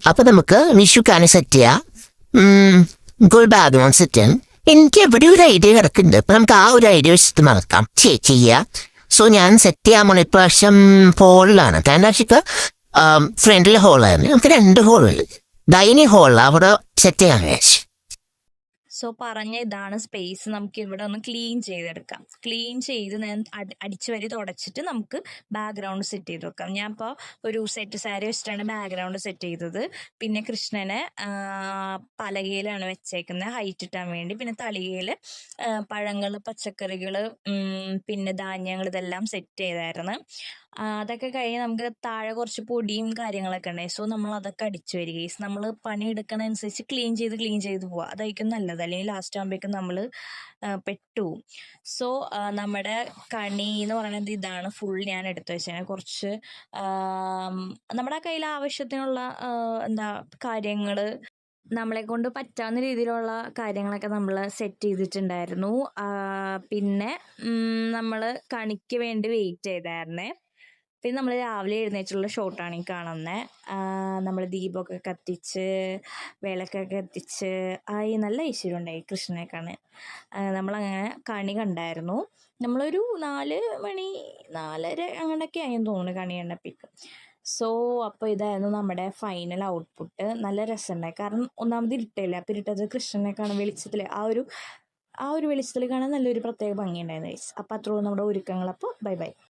അപ്പൊ നമുക്ക് വിഷുക്കാണ് സെറ്റ് ചെയ്യാം. ഗുൾ ബാക്ക്ഗ്രൗണ്ട് സെറ്റ് ചെയ്യാം. എനിക്ക് എവിടെ ഒരു ഐഡിയ കിടക്കുന്നുണ്ട്. അപ്പൊ നമുക്ക് ആ ഒരു ഐഡിയ വെച്ചിട്ട് നടക്കാം ചെയ്യാം. സോ ഞാൻ സെറ്റ് ചെയ്യാൻ പോണ ഇപ്രാവശ്യം ഹോളിലാണ്. കാരണം ഫ്രണ്ടിലെ ഹോളായിരുന്നു. നമുക്ക് 2 ഹോളുണ്ട്. ഡൈനിങ് ഹോളിൽ അവിടെ സെറ്റ് ചെയ്യാൻ വിചാരിച്ചു. സോ പറഞ്ഞ ഇതാണ് സ്പേസ്. നമുക്ക് ഇവിടെ ഒന്ന് ക്ലീൻ ചെയ്തെടുക്കാം. ക്ലീൻ ചെയ്ത് ഞാൻ അടിച്ചു വരി തുടച്ചിട്ട് നമുക്ക് ബാക്ക്ഗ്രൗണ്ട് സെറ്റ് ചെയ്ത് വെക്കാം. ഞാൻ ഇപ്പോൾ ഒരു സെറ്റ് സാരി വെച്ചിട്ടാണ് ബാക്ക്ഗ്രൗണ്ട് സെറ്റ് ചെയ്തത്. പിന്നെ കൃഷ്ണനെ പലകയിലാണ് വെച്ചേക്കുന്നത് ഹൈറ്റ് ഇട്ടാൻ വേണ്ടി. പിന്നെ തളികയിൽ പഴങ്ങൾ, പച്ചക്കറികൾ, പിന്നെ ധാന്യങ്ങൾ ഇതെല്ലാം സെറ്റ് ചെയ്തായിരുന്നു. അതൊക്കെ കഴിഞ്ഞ് നമുക്ക് താഴെ കുറച്ച് പൊടിയും കാര്യങ്ങളൊക്കെ ഉണ്ടായി. സോ നമ്മൾ അതൊക്കെ അടിച്ചു വരിക. നമ്മൾ പണിയെടുക്കണ അനുസരിച്ച് ക്ലീൻ ചെയ്ത് പോവുക. അതായിരിക്കും നല്ലത്. അല്ലെങ്കിൽ ലാസ്റ്റ് ആകുമ്പോഴേക്കും നമ്മൾ പെട്ടുപോകും. സോ നമ്മുടെ കണി എന്ന് പറയുന്നത് ഇതാണ്. ഫുൾ ഞാൻ എടുത്തു വെച്ചാൽ കുറച്ച് നമ്മുടെ കയ്യിൽ ആവശ്യത്തിനുള്ള കാര്യങ്ങൾ, നമ്മളെ കൊണ്ട് പറ്റാവുന്ന രീതിയിലുള്ള കാര്യങ്ങളൊക്കെ നമ്മൾ സെറ്റ് ചെയ്തിട്ടുണ്ടായിരുന്നു. പിന്നെ നമ്മൾ കണിക്ക് വേണ്ടി വെയിറ്റ് ചെയ്തായിരുന്നേ. പിന്നെ നമ്മൾ രാവിലെ എഴുന്നേറ്റുള്ള ഷോട്ടാണ് ഈ കാണുന്നത്. നമ്മൾ ദീപമൊക്കെ കത്തിച്ച് വിളക്കൊക്കെ കത്തിച്ച് നല്ല ഐശ്വര്യം ഉണ്ടായി കൃഷ്ണനെ കാണാൻ. നമ്മളങ്ങനെ കണി കണ്ടായിരുന്നു. നമ്മളൊരു 4 മണി 4:30 അങ്ങനെയൊക്കെ ആയെന്ന് തോന്നുന്നു കണി കണ്ടപ്പോഴേക്കും. സോ അപ്പോൾ ഇതായിരുന്നു നമ്മുടെ ഫൈനൽ ഔട്ട്പുട്ട്. നല്ല രസമുണ്ടായി. കാരണം ഒന്നാമത് ഇരുട്ടില്ല. അപ്പോൾ ഇരുട്ടത് കൃഷ്ണനെ കാണാൻ വെളിച്ചത്തിൽ ആ ഒരു വെളിച്ചത്തിൽ കാണാൻ നല്ലൊരു പ്രത്യേക ഭംഗിയുണ്ടായിരുന്നു. അപ്പോൾ അത്രയും നമ്മുടെ ഒരുക്കങ്ങൾ. അപ്പോൾ ബൈ.